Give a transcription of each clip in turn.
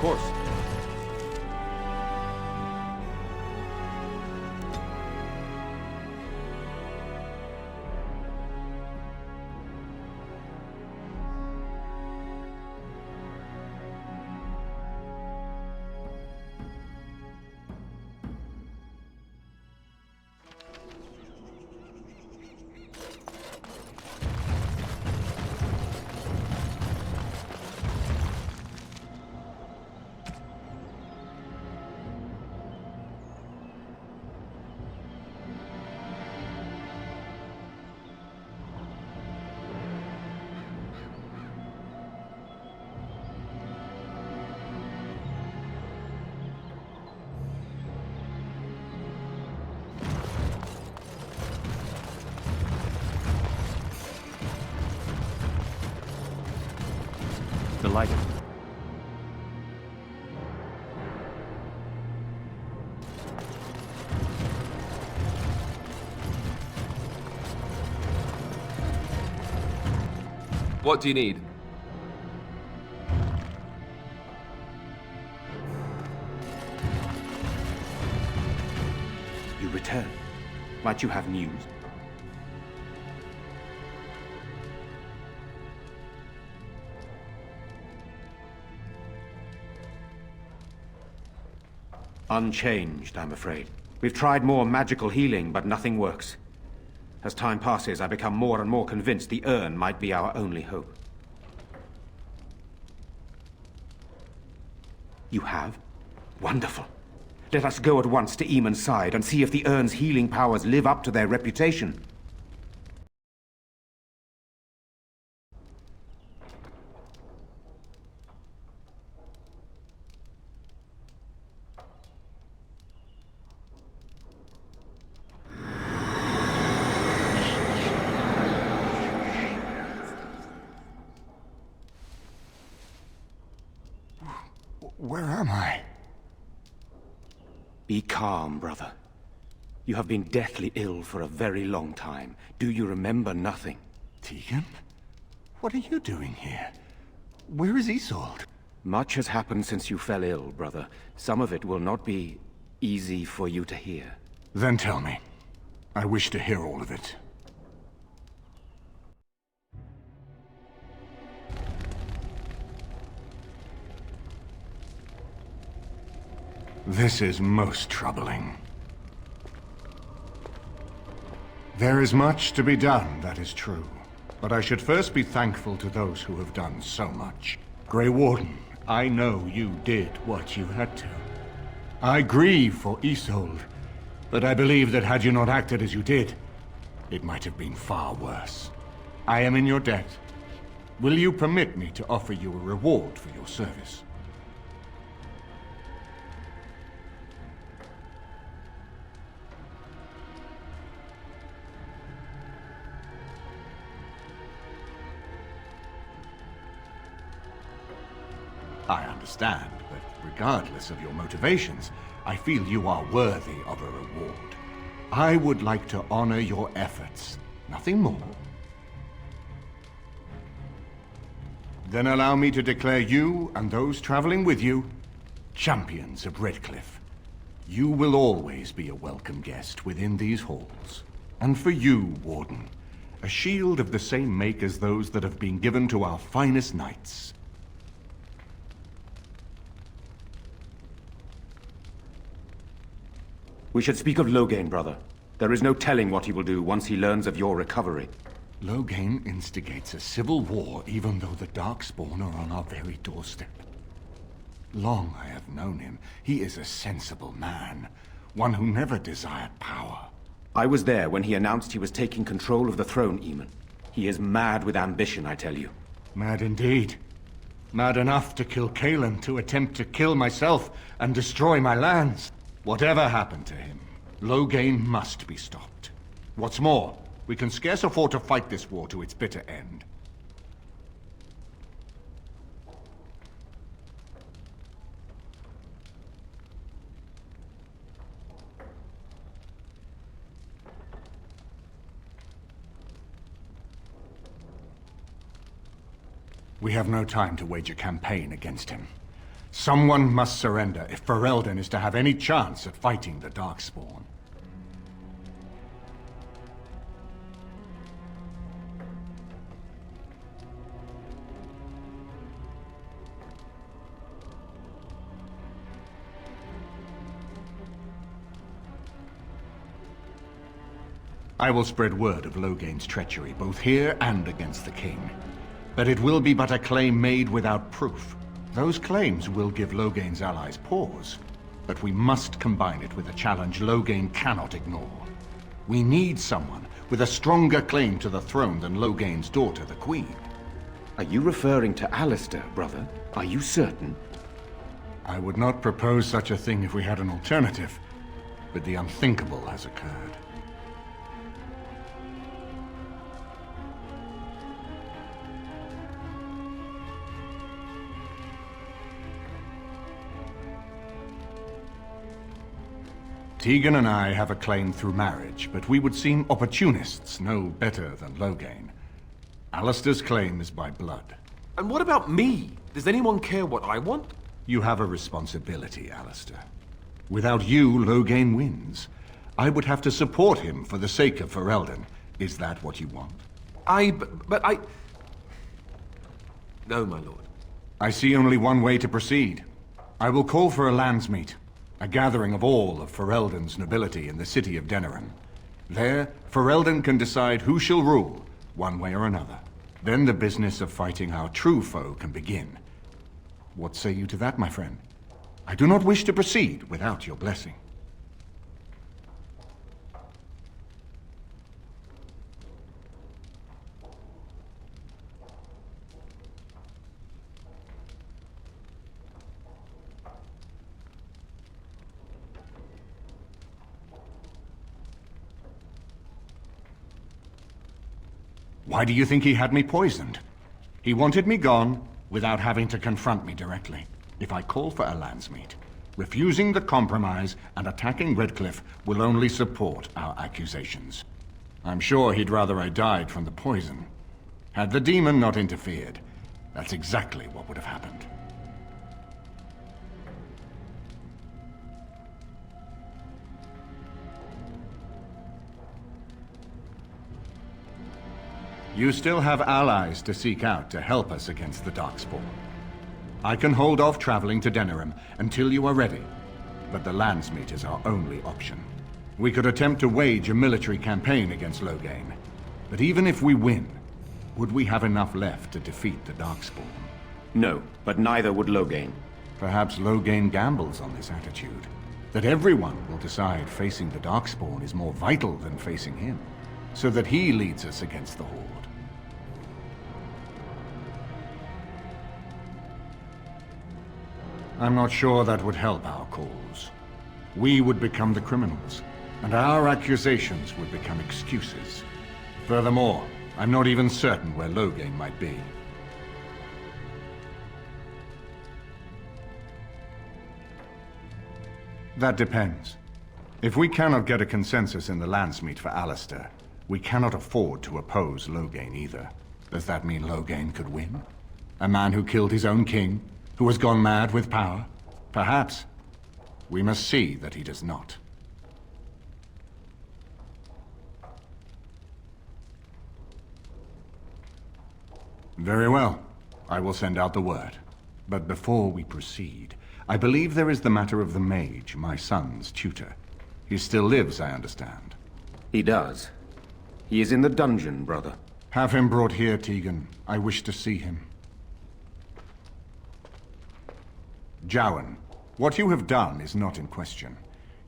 course. Delighted. What do you need? You return. Might you have news? Unchanged, I'm afraid. We've tried more magical healing, but nothing works. As time passes, I become more and more convinced the urn might be our only hope. You have? Wonderful. Let us go at once to Eamon's side and see if the urn's healing powers live up to their reputation. Where am I? Be calm, brother. You have been deathly ill for a very long time. Do you remember nothing? Tegan? What are you doing here? Where is Isolde? Much has happened since you fell ill, brother. Some of it will not be easy for you to hear. Then tell me. I wish to hear all of it. This is most troubling. There is much to be done, that is true. But I should first be thankful to those who have done so much. Grey Warden, I know you did what you had to. I grieve for Isolde, but I believe that had you not acted as you did, it might have been far worse. I am in your debt. Will you permit me to offer you a reward for your service? I understand, but regardless of your motivations, I feel you are worthy of a reward. I would like to honor your efforts, nothing more. Then allow me to declare you and those traveling with you champions of Redcliffe. You will always be a welcome guest within these halls. And for you, Warden, a shield of the same make as those that have been given to our finest knights. We should speak of Loghain, brother. There is no telling what he will do once he learns of your recovery. Loghain instigates a civil war even though the Darkspawn are on our very doorstep. Long I have known him. He is a sensible man, one who never desired power. I was there when he announced he was taking control of the throne, Eamon. He is mad with ambition, I tell you. Mad indeed. Mad enough to kill Cailan, to attempt to kill myself and destroy my lands. Whatever happened to him, Loghain must be stopped. What's more, we can scarce afford to fight this war to its bitter end. We have no time to wage a campaign against him. Someone must surrender if Ferelden is to have any chance at fighting the Darkspawn. I will spread word of Loghain's treachery, both here and against the King. But it will be but a claim made without proof. Those claims will give Loghain's allies pause, but we must combine it with a challenge Loghain cannot ignore. We need someone with a stronger claim to the throne than Loghain's daughter, the Queen. Are you referring to Alistair, brother? Are you certain? I would not propose such a thing if we had an alternative, but the unthinkable has occurred. Tegan and I have a claim through marriage, but we would seem opportunists no better than Loghain. Alistair's claim is by blood. And what about me? Does anyone care what I want? You have a responsibility, Alistair. Without you, Loghain wins. I would have to support him for the sake of Ferelden. Is that what you want? But I... No, my lord. I see only one way to proceed. I will call for a landsmeet. A gathering of all of Ferelden's nobility in the city of Denerim. There, Ferelden can decide who shall rule, one way or another. Then the business of fighting our true foe can begin. What say you to that, my friend? I do not wish to proceed without your blessing. Why do you think he had me poisoned? He wanted me gone without having to confront me directly. If I call for a landsmeet, refusing the compromise and attacking Redcliffe will only support our accusations. I'm sure he'd rather I died from the poison. Had the demon not interfered, that's exactly what would have happened. You still have allies to seek out to help us against the Darkspawn. I can hold off traveling to Denerim until you are ready, but the landsmeet is our only option. We could attempt to wage a military campaign against Loghain, but even if we win, would we have enough left to defeat the Darkspawn? No, but neither would Loghain. Perhaps Loghain gambles on this attitude, that everyone will decide facing the Darkspawn is more vital than facing him, so that he leads us against the Horde. I'm not sure that would help our cause. We would become the criminals, and our accusations would become excuses. Furthermore, I'm not even certain where Loghain might be. That depends. If we cannot get a consensus in the landsmeet for Alistair, we cannot afford to oppose Loghain either. Does that mean Loghain could win? A man who killed his own king? Who has gone mad with power? Perhaps. We must see that he does not. Very well. I will send out the word. But before we proceed, I believe there is the matter of the mage, my son's tutor. He still lives, I understand. He does. He is in the dungeon, brother. Have him brought here, Tegan. I wish to see him. Jowan, what you have done is not in question.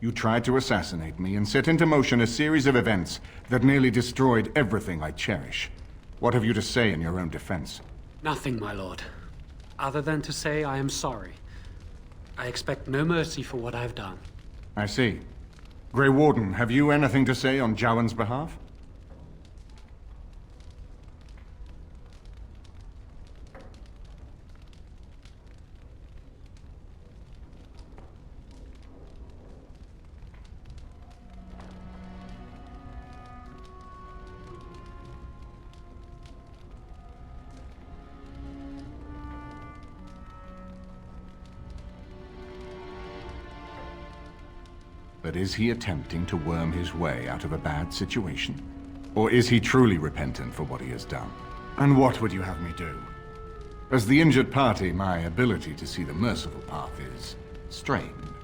You tried to assassinate me and set into motion a series of events that nearly destroyed everything I cherish. What have you to say in your own defense? Nothing, my lord. Other than to say I am sorry. I expect no mercy for what I have done. I see. Grey Warden, have you anything to say on Jowan's behalf? But is he attempting to worm his way out of a bad situation? Or is he truly repentant for what he has done? And what would you have me do? As the injured party, my ability to see the merciful path is strained.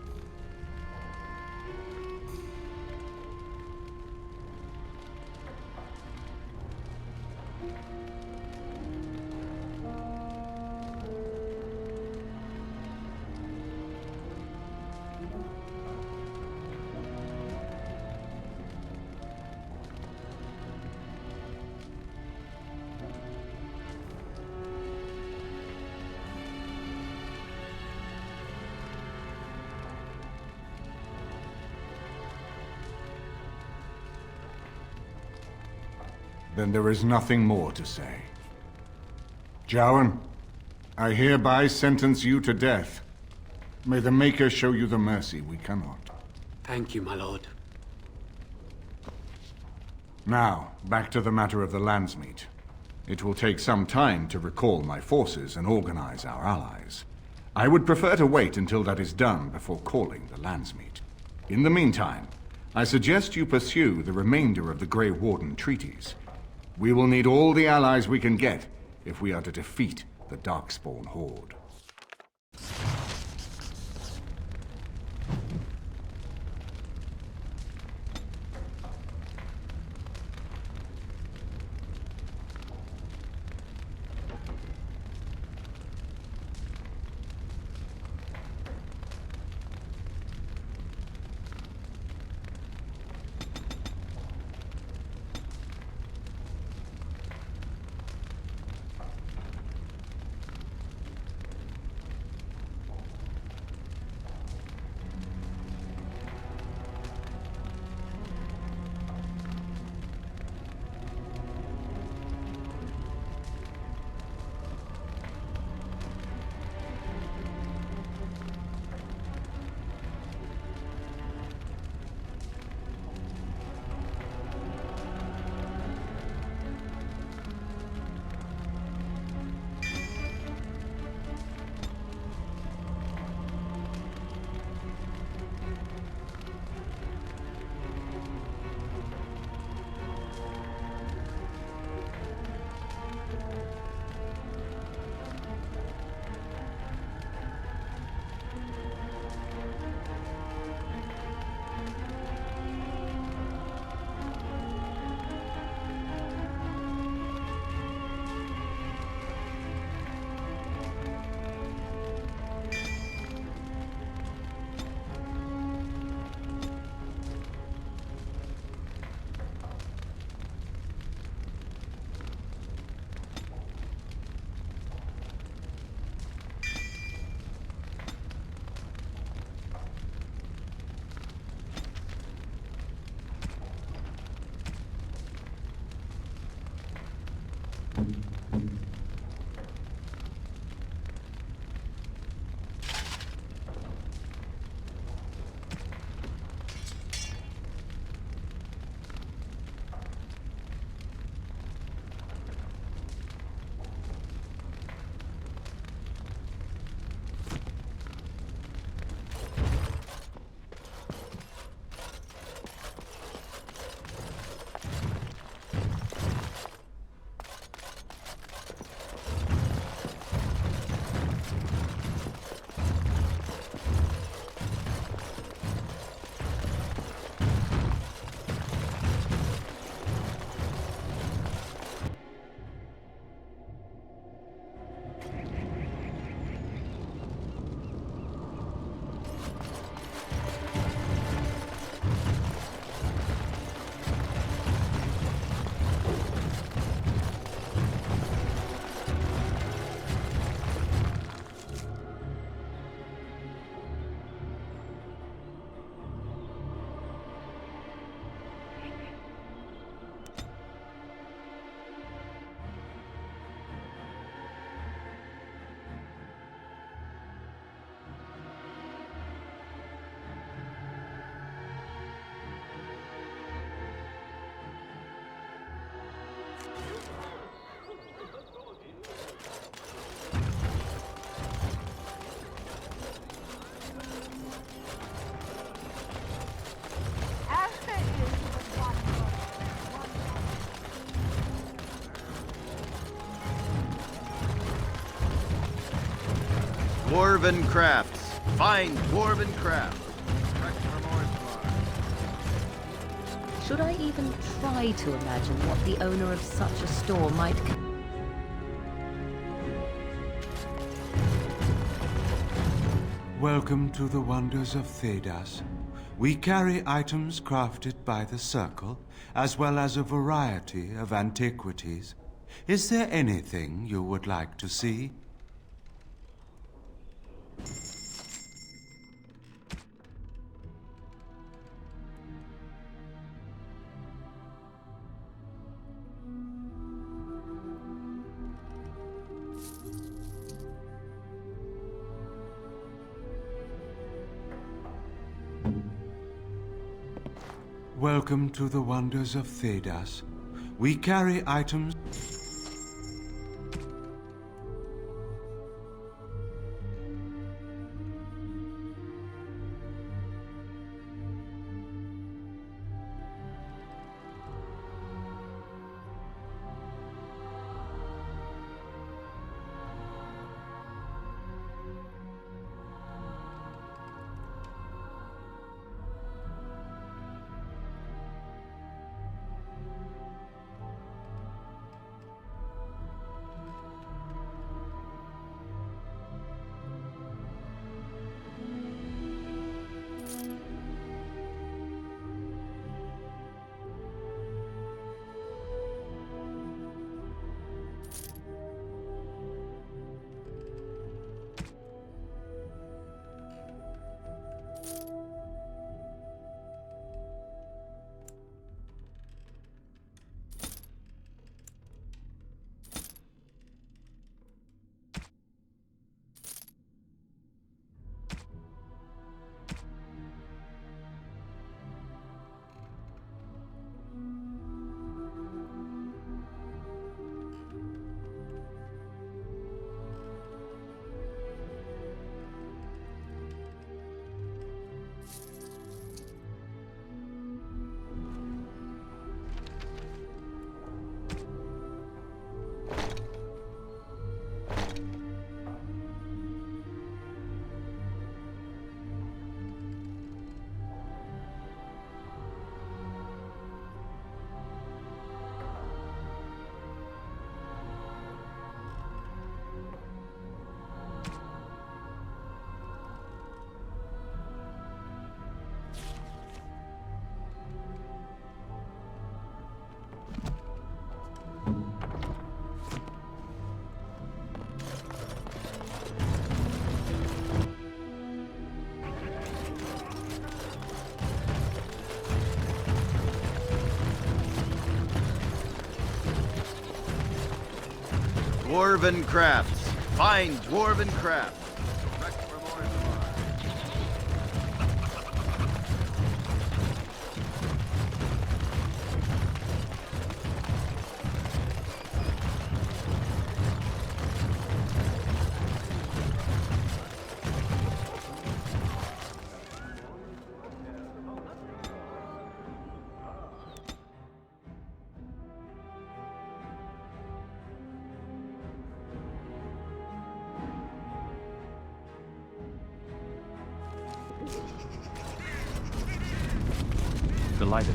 Then there is nothing more to say. Jowan, I hereby sentence you to death. May the Maker show you the mercy we cannot. Thank you, my lord. Now, back to the matter of the Landsmeet. It will take some time to recall my forces and organize our allies. I would prefer to wait until that is done before calling the Landsmeet. In the meantime, I suggest you pursue the remainder of the Grey Warden treaties. We will need all the allies we can get if we are to defeat the Darkspawn Horde. Dwarven crafts. Find dwarven crafts. Direct from Orzammar. Should I even try to imagine what the owner of such a store might... Welcome to the wonders of Thedas. We carry items crafted by the Circle, as well as a variety of antiquities. Is there anything you would like to see? Welcome to the wonders of Thedas. We carry items... Dwarven crafts. Find dwarven crafts. Direct from Orzammar. Delighted.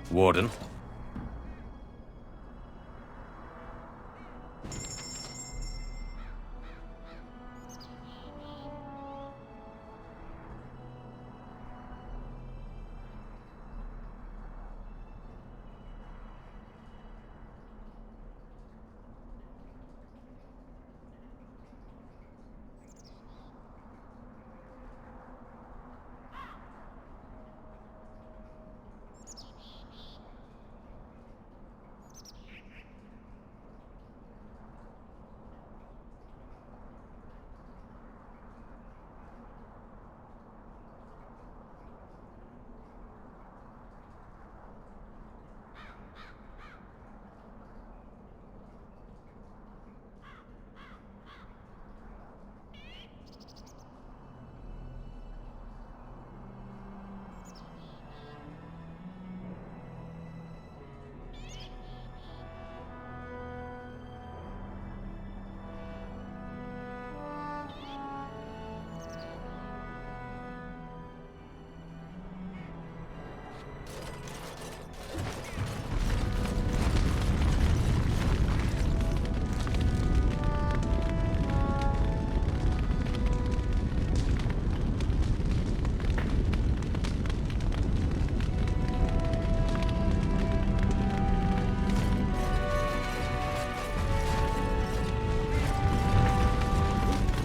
Warden.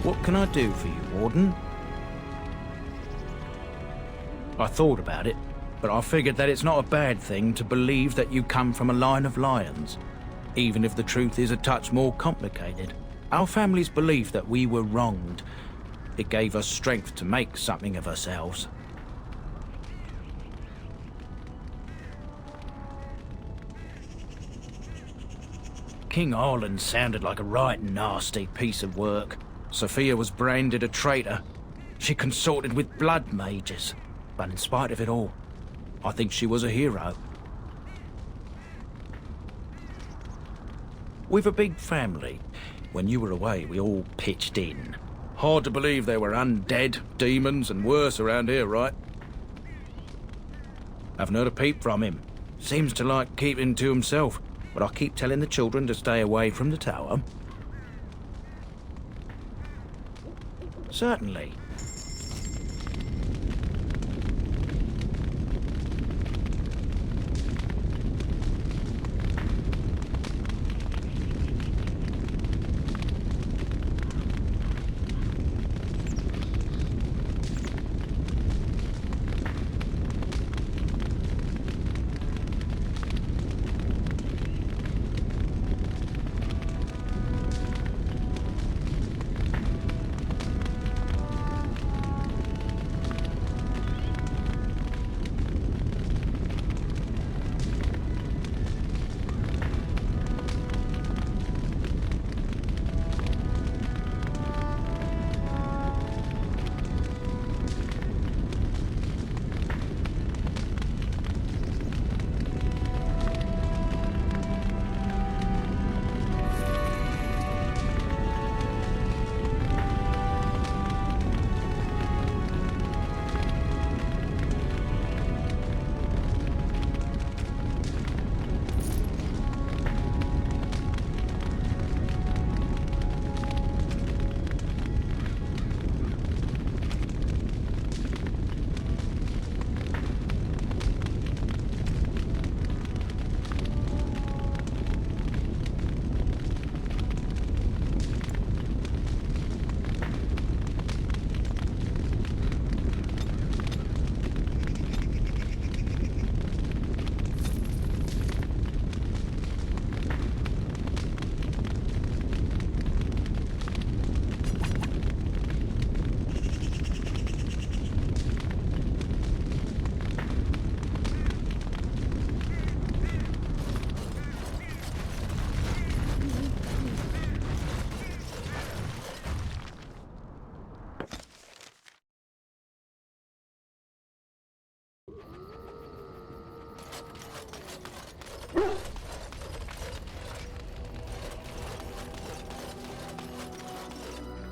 What can I do for you, Warden? I thought about it, but I figured that it's not a bad thing to believe that you come from a line of lions, even if the truth is a touch more complicated. Our family's belief that we were wronged, it gave us strength to make something of ourselves. King Arland sounded like a right nasty piece of work. Sophia was branded a traitor. She consorted with blood mages. But in spite of it all, I think she was a hero. We've a big family. When you were away, we all pitched in. Hard to believe there were undead, demons, and worse around here, right? Haven't heard a peep from him. Seems to like keeping to himself. But I keep telling the children to stay away from the tower. Certainly.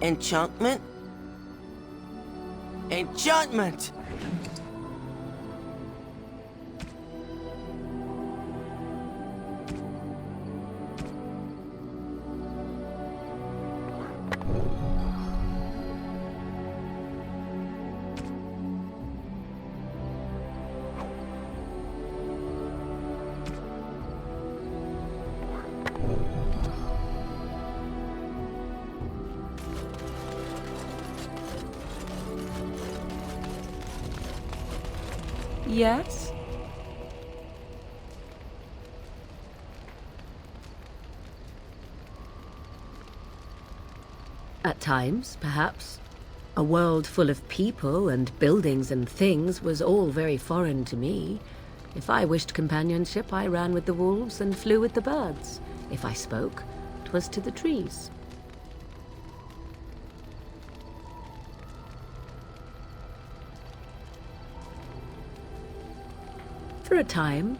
Enchantment? Enchantment! Yes? At times, perhaps. A world full of people and buildings and things was all very foreign to me. If I wished companionship, I ran with the wolves and flew with the birds. If I spoke, 'twas to the trees. For a time,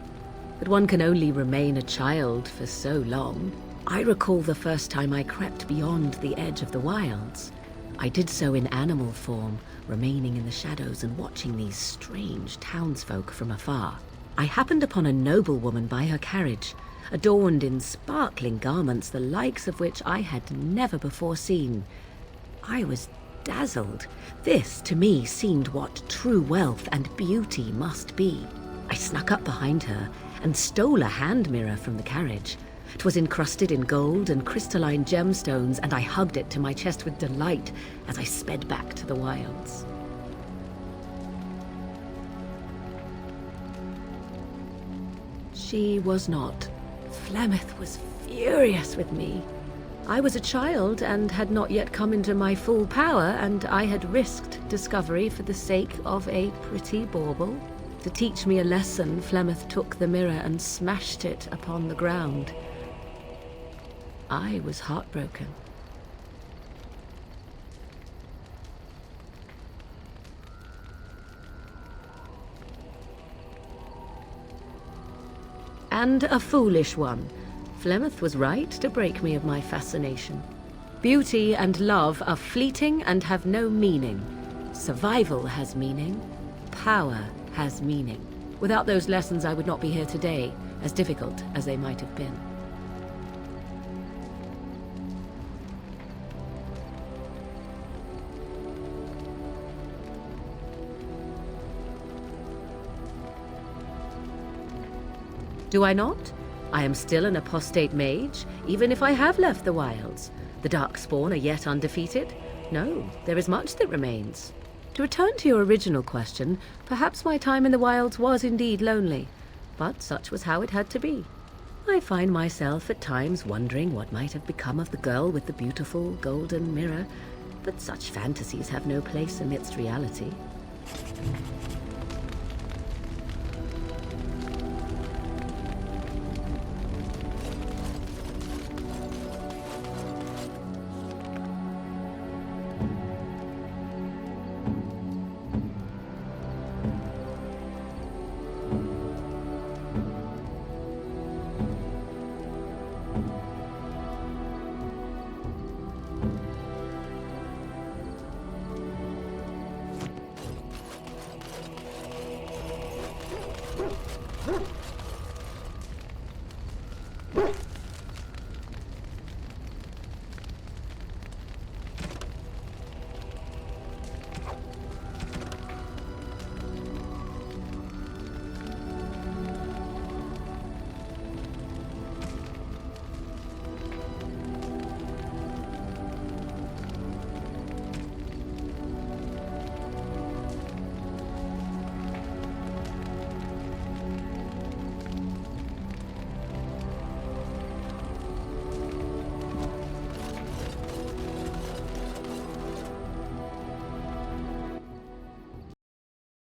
but one can only remain a child for so long. I recall the first time I crept beyond the edge of the wilds. I did so in animal form, remaining in the shadows and watching these strange townsfolk from afar. I happened upon a noblewoman by her carriage, adorned in sparkling garments the likes of which I had never before seen. I was dazzled. This, to me, seemed what true wealth and beauty must be. I snuck up behind her and stole a hand mirror from the carriage. 'Twas encrusted in gold and crystalline gemstones, and I hugged it to my chest with delight as I sped back to the wilds. She was not. Flemeth was furious with me. I was a child and had not yet come into my full power, and I had risked discovery for the sake of a pretty bauble. To teach me a lesson, Flemeth took the mirror and smashed it upon the ground. I was heartbroken. And a foolish one. Flemeth was right to break me of my fascination. Beauty and love are fleeting and have no meaning. Survival has meaning. Power has meaning. Without those lessons, I would not be here today, as difficult as they might have been. Do I not? I am still an apostate mage, even if I have left the wilds. The Darkspawn are yet undefeated? No, there is much that remains. To return to your original question, perhaps my time in the wilds was indeed lonely, but such was how it had to be. I find myself at times wondering what might have become of the girl with the beautiful golden mirror, but such fantasies have no place amidst reality.